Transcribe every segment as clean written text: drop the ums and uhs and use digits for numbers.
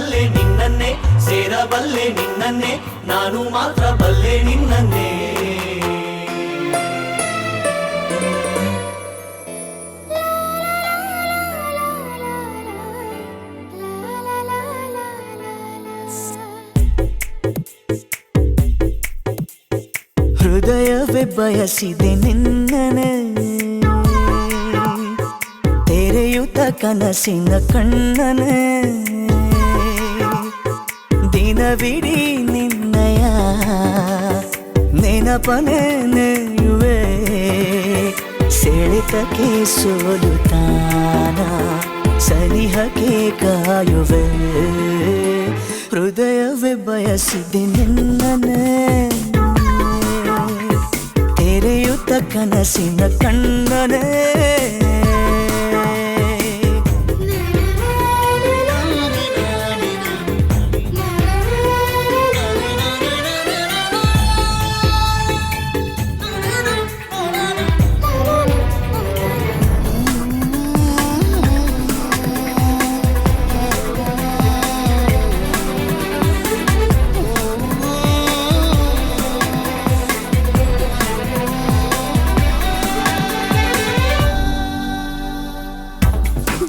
ಕಾಣಬಲ್ಲೆ ನಿನ್ನನ್ನೇ, ಸೇರಬಲ್ಲೆ ನಿನ್ನನ್ನೇ, ನಾನು ಮಾತ್ರ ಬಲ್ಲೆ ನಿನ್ನನ್ನೇ. ಹೃದಯವೇ ಬಯಸಿದೆ ನಿನ್ನನೆ, ತೆರೆಯುತ್ತ ಕನಸಿನ ಕಣ್ಣನೆ, ದಿನವಿಡೀ ನಿನ್ನಯ ನೆನಪನೆ ನೆಯುವೆ, ಸೆಳೆತಕ್ಕೆ ಸೋಲುತ್ತಾನ ಸನಿಹಕ್ಕೆ ಕಾಯುವೆ. ಹೃದಯವೇ ಬಯಸಿದೆ ನಿನ್ನನೆ, ತೆರೆಯುತ್ತ ಕನಸಿನ ಕಣ್ಣನೆ,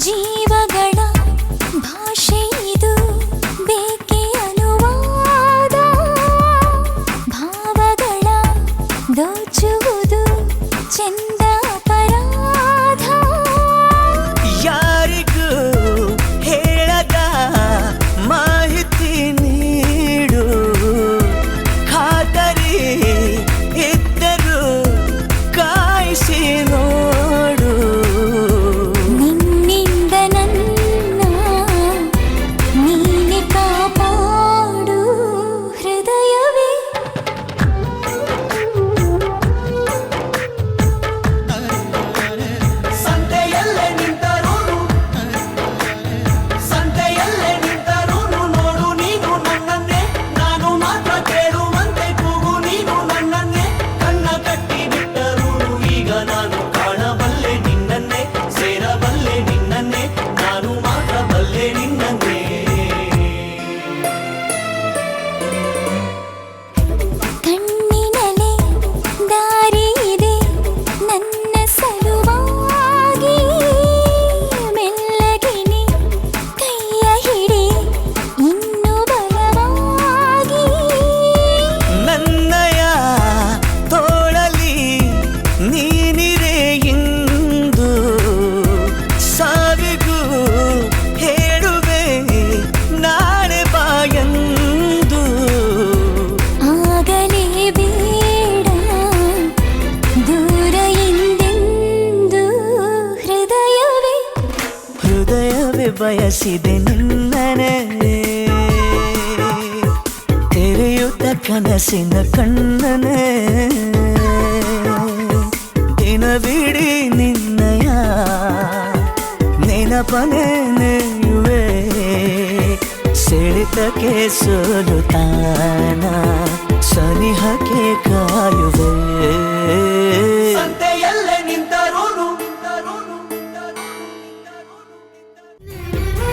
ಜೀವಗಳ ಭಾಷೆ ಇದು ಬೇಕೆ ಅನುವಾದ, ಭಾವಗಳ ದೋಚುವುದು ಚೆಂದ ಅಪರಾಧ. ಯಾರಿಗೂ ಹೇಳದ ಮಾಹಿತಿ ನೀಡು, ಖಾತರಿ ಇದ್ದರೂ ಕಾಯಿಸಿ ನೋಡು. ಬಯಸಿದೆ ನಿನ್ನನೆ, ತೆರೆಯುತ್ತ ಕನಸಿನ ಕಣ್ಣನೆ, ದಿನವಿಡೀ ನಿನ್ನಯ ನೆನಪನೆ ನೆಯುವೆ, ಸೆಳೆತಕ್ಕೆ ಸೋಲುತ್ತಾನ ಸನಿಹಕ್ಕೆ ಕಾಯುವೆ.